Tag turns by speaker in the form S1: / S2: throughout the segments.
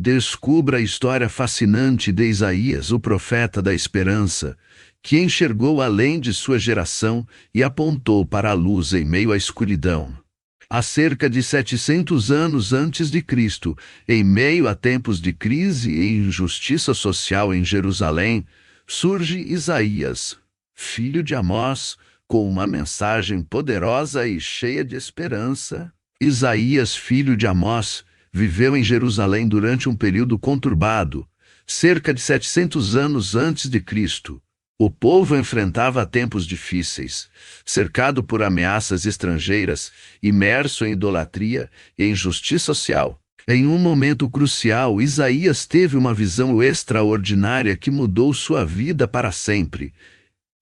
S1: Descubra a história fascinante de Isaías, o profeta da esperança, que enxergou além de sua geração e apontou para a luz em meio à escuridão. Há cerca de 700 anos antes de Cristo, em meio a tempos de crise e injustiça social em Jerusalém, surge Isaías, filho de Amós, com uma mensagem poderosa e cheia de esperança. Isaías, filho de Amós, viveu em Jerusalém durante um período conturbado, cerca de 700 anos antes de Cristo. O povo enfrentava tempos difíceis, cercado por ameaças estrangeiras, imerso em idolatria e injustiça social. Em um momento crucial, Isaías teve uma visão extraordinária que mudou sua vida para sempre.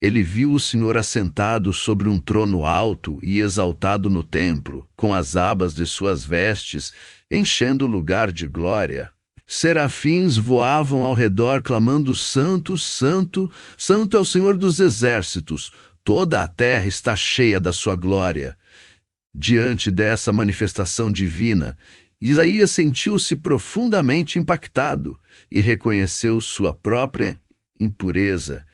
S1: Ele viu o Senhor assentado sobre um trono alto e exaltado no templo, com as abas de suas vestes enchendo o lugar de glória. Serafins voavam ao redor clamando: Santo, Santo, Santo é o Senhor dos exércitos, toda a terra está cheia da sua glória. Diante dessa manifestação divina, Isaías sentiu-se profundamente impactado e reconheceu sua própria impureza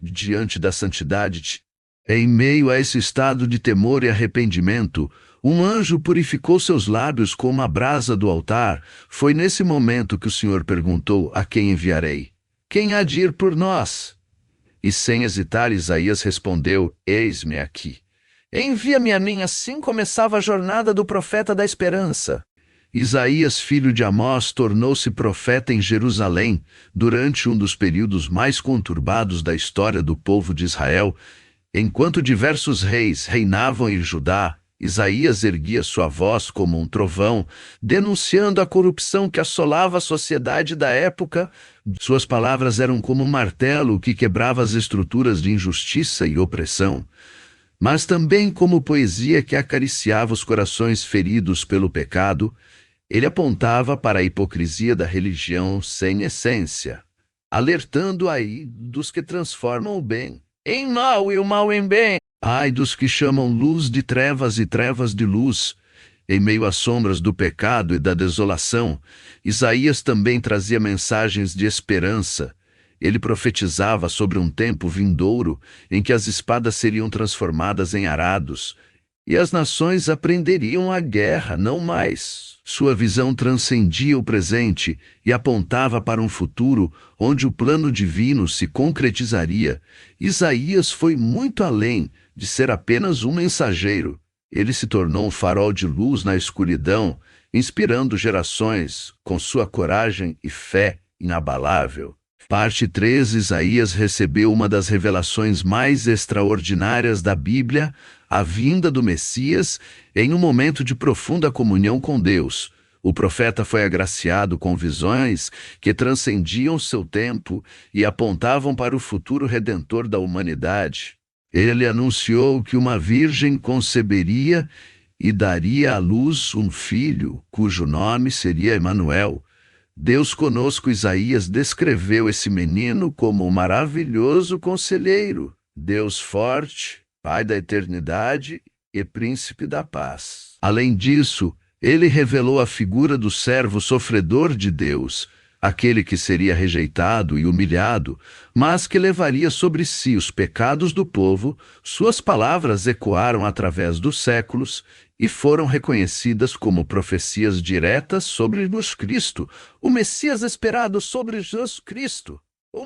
S1: diante da santidade. Em meio a esse estado de temor e arrependimento, um anjo purificou seus lábios com uma brasa do altar. Foi nesse momento que o Senhor perguntou: a quem enviarei? Quem há de ir por nós? E sem hesitar, Isaías respondeu: eis-me aqui. Envia-me a mim. Assim começava a jornada do profeta da esperança. Isaías, filho de Amós, tornou-se profeta em Jerusalém durante um dos períodos mais conturbados da história do povo de Israel. Enquanto diversos reis reinavam em Judá, Isaías erguia sua voz como um trovão, denunciando a corrupção que assolava a sociedade da época. Suas palavras eram como um martelo que quebrava as estruturas de injustiça e opressão, mas também como poesia que acariciava os corações feridos pelo pecado. Ele apontava para a hipocrisia da religião sem essência, alertando aí dos que transformam o bem em mal e o mal em bem. Ai dos que chamam luz de trevas e trevas de luz. Em meio às sombras do pecado e da desolação, Isaías também trazia mensagens de esperança. Ele profetizava sobre um tempo vindouro em que as espadas seriam transformadas em arados e as nações aprenderiam a guerra, não mais. Sua visão transcendia o presente e apontava para um futuro onde o plano divino se concretizaria. Isaías foi muito além de ser apenas um mensageiro. Ele se tornou um farol de luz na escuridão, inspirando gerações com sua coragem e fé inabalável. Parte 3. Isaías recebeu uma das revelações mais extraordinárias da Bíblia, a vinda do Messias, em um momento de profunda comunhão com Deus. O profeta foi agraciado com visões que transcendiam seu tempo e apontavam para o futuro redentor da humanidade. Ele anunciou que uma virgem conceberia e daria à luz um filho, cujo nome seria Emanuel. Deus conosco. Isaías descreveu esse menino como um maravilhoso conselheiro, Deus forte, Pai da eternidade e Príncipe da paz. Além disso, ele revelou a figura do servo sofredor de Deus, aquele que seria rejeitado e humilhado, mas que levaria sobre si os pecados do povo. Suas palavras ecoaram através dos séculos e foram reconhecidas como profecias diretas sobre Jesus Cristo, o Messias esperado sobre Jesus Cristo.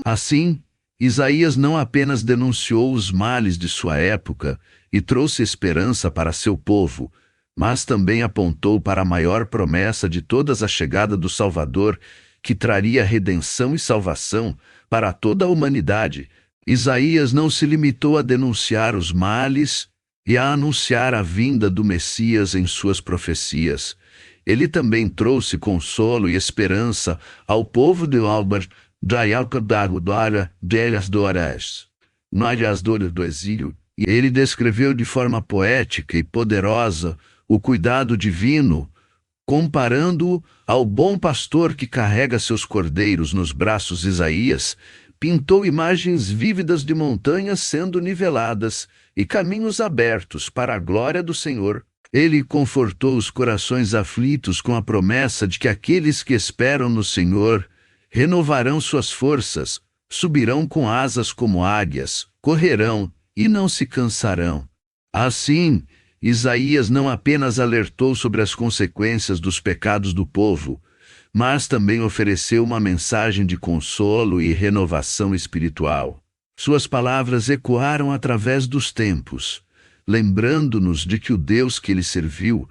S1: Assim, Isaías não apenas denunciou os males de sua época e trouxe esperança para seu povo, mas também apontou para a maior promessa de todas, a chegada do Salvador, que traria redenção e salvação para toda a humanidade. Isaías não se limitou a denunciar os males e a anunciar a vinda do Messias em suas profecias. Ele também trouxe consolo e esperança ao povo de Albert, da época da glória delas doras, nas dores do exílio. E ele descreveu de forma poética e poderosa o cuidado divino, comparando-o ao bom pastor que carrega seus cordeiros nos braços. Isaías pintou imagens vívidas de montanhas sendo niveladas e caminhos abertos para a glória do Senhor. Ele confortou os corações aflitos com a promessa de que aqueles que esperam no Senhor renovarão suas forças, subirão com asas como águias, correrão e não se cansarão. Assim, Isaías não apenas alertou sobre as consequências dos pecados do povo, mas também ofereceu uma mensagem de consolo e renovação espiritual. Suas palavras ecoaram através dos tempos, lembrando-nos de que o Deus que ele serviu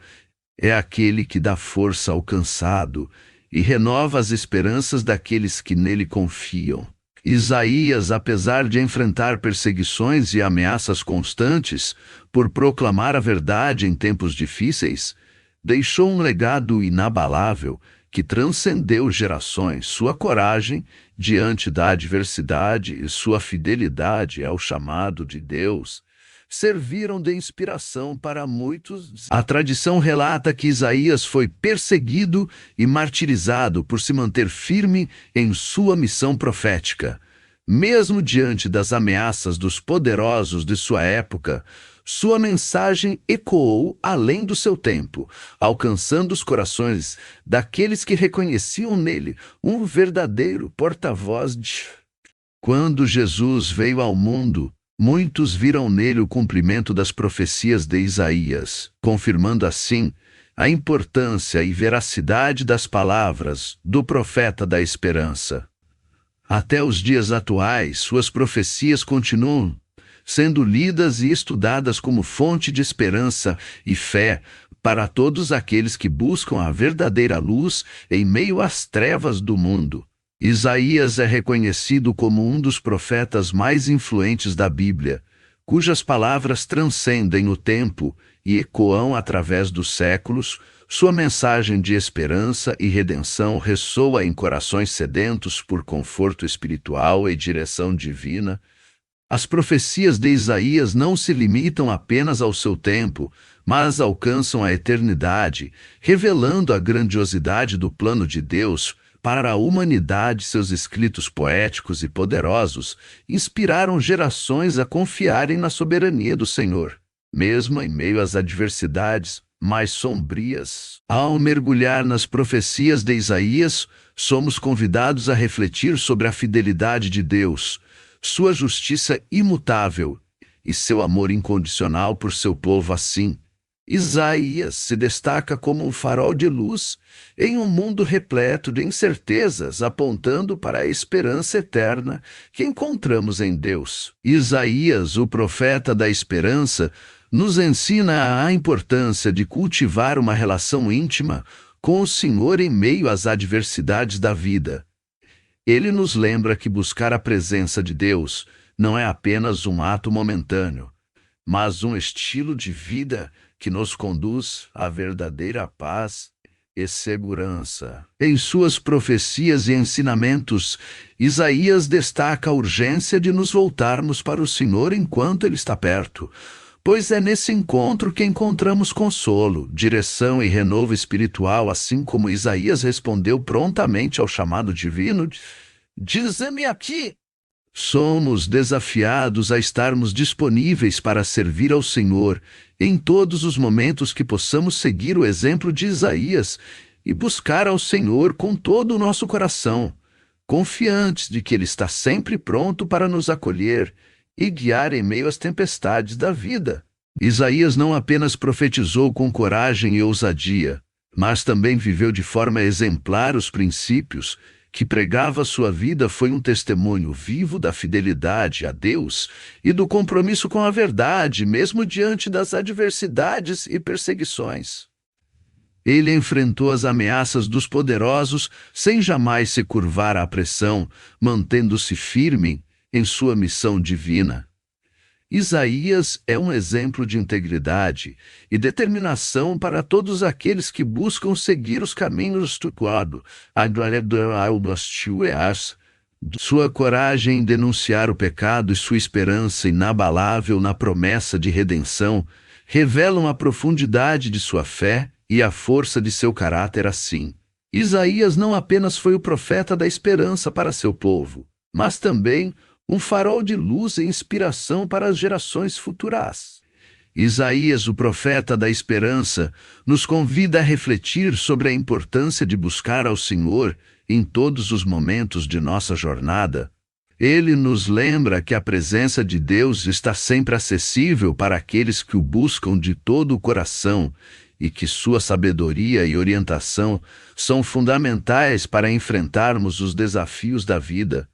S1: é aquele que dá força ao cansado e renova as esperanças daqueles que nele confiam. Isaías, apesar de enfrentar perseguições e ameaças constantes por proclamar a verdade em tempos difíceis, deixou um legado inabalável que transcendeu gerações. Sua coragem diante da adversidade e sua fidelidade ao chamado de Deus serviram de inspiração para muitos. A tradição relata que Isaías foi perseguido e martirizado por se manter firme em sua missão profética. Mesmo diante das ameaças dos poderosos de sua época, sua mensagem ecoou além do seu tempo, alcançando os corações daqueles que reconheciam nele um verdadeiro porta-voz de... Quando Jesus veio ao mundo, muitos viram nele o cumprimento das profecias de Isaías, confirmando assim a importância e veracidade das palavras do profeta da esperança. Até os dias atuais, suas profecias continuam sendo lidas e estudadas como fonte de esperança e fé para todos aqueles que buscam a verdadeira luz em meio às trevas do mundo. Isaías é reconhecido como um dos profetas mais influentes da Bíblia, cujas palavras transcendem o tempo e ecoam através dos séculos. Sua mensagem de esperança e redenção ressoa em corações sedentos por conforto espiritual e direção divina. As profecias de Isaías não se limitam apenas ao seu tempo, mas alcançam a eternidade, revelando a grandiosidade do plano de Deus para a humanidade. Seus escritos poéticos e poderosos inspiraram gerações a confiarem na soberania do Senhor, mesmo em meio às adversidades mais sombrias. Ao mergulhar nas profecias de Isaías, somos convidados a refletir sobre a fidelidade de Deus, sua justiça imutável e seu amor incondicional por seu povo. Assim, Isaías se destaca como um farol de luz em um mundo repleto de incertezas, apontando para a esperança eterna que encontramos em Deus. Isaías, o profeta da esperança, nos ensina a importância de cultivar uma relação íntima com o Senhor em meio às adversidades da vida. Ele nos lembra que buscar a presença de Deus não é apenas um ato momentâneo, mas um estilo de vida que nos conduz à verdadeira paz e segurança. Em suas profecias e ensinamentos, Isaías destaca a urgência de nos voltarmos para o Senhor enquanto Ele está perto, pois é nesse encontro que encontramos consolo, direção e renovo espiritual. Assim como Isaías respondeu prontamente ao chamado divino, diz-me aqui. Somos desafiados a estarmos disponíveis para servir ao Senhor em todos os momentos que possamos seguir o exemplo de Isaías e buscar ao Senhor com todo o nosso coração, confiantes de que Ele está sempre pronto para nos acolher e guiar em meio às tempestades da vida. Isaías não apenas profetizou com coragem e ousadia, mas também viveu de forma exemplar os princípios que pregava. Sua vida foi um testemunho vivo da fidelidade a Deus e do compromisso com a verdade, mesmo diante das adversidades e perseguições. Ele enfrentou as ameaças dos poderosos sem jamais se curvar à pressão, mantendo-se firme em sua missão divina. Isaías é um exemplo de integridade e determinação para todos aqueles que buscam seguir os caminhos do quadro. Sua coragem em denunciar o pecado e sua esperança inabalável na promessa de redenção revelam a profundidade de sua fé e a força de seu caráter. Assim, Isaías não apenas foi o profeta da esperança para seu povo, mas também um farol de luz e inspiração para as gerações futuras. Isaías, o profeta da esperança, nos convida a refletir sobre a importância de buscar ao Senhor em todos os momentos de nossa jornada. Ele nos lembra que a presença de Deus está sempre acessível para aqueles que o buscam de todo o coração e que sua sabedoria e orientação são fundamentais para enfrentarmos os desafios da vida.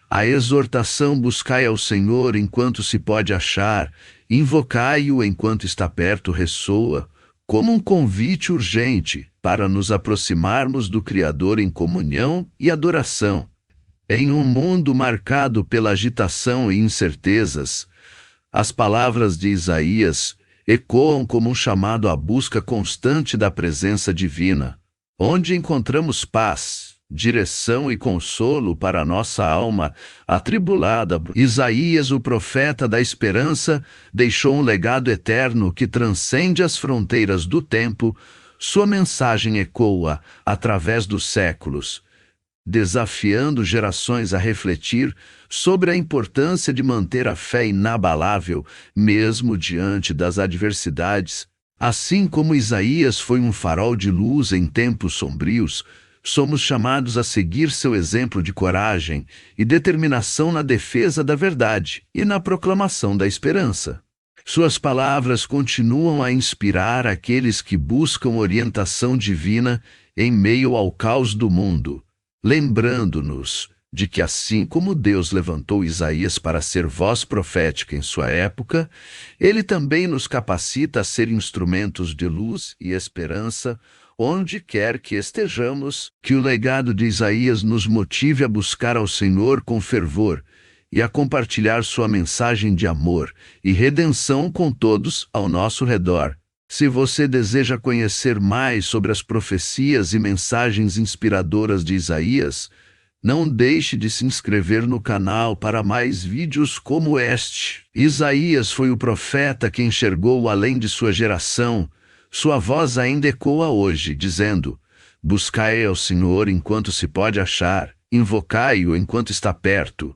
S1: A exortação buscai ao Senhor enquanto se pode achar, invocai-o enquanto está perto ressoa, como um convite urgente para nos aproximarmos do Criador em comunhão e adoração. Em um mundo marcado pela agitação e incertezas, as palavras de Isaías ecoam como um chamado à busca constante da presença divina, onde encontramos paz, direção e consolo para a nossa alma atribulada. Isaías, o profeta da esperança, deixou um legado eterno que transcende as fronteiras do tempo. Sua mensagem ecoa através dos séculos, desafiando gerações a refletir sobre a importância de manter a fé inabalável, mesmo diante das adversidades. Assim como Isaías foi um farol de luz em tempos sombrios, somos chamados a seguir seu exemplo de coragem e determinação na defesa da verdade e na proclamação da esperança. Suas palavras continuam a inspirar aqueles que buscam orientação divina em meio ao caos do mundo, lembrando-nos de que assim como Deus levantou Isaías para ser voz profética em sua época, Ele também nos capacita a ser instrumentos de luz e esperança, onde quer que estejamos. Que o legado de Isaías nos motive a buscar ao Senhor com fervor e a compartilhar sua mensagem de amor e redenção com todos ao nosso redor. Se você deseja conhecer mais sobre as profecias e mensagens inspiradoras de Isaías, não deixe de se inscrever no canal para mais vídeos como este. Isaías foi o profeta que enxergou além de sua geração. Sua voz ainda ecoa hoje, dizendo: buscai ao Senhor enquanto se pode achar, invocai-o enquanto está perto.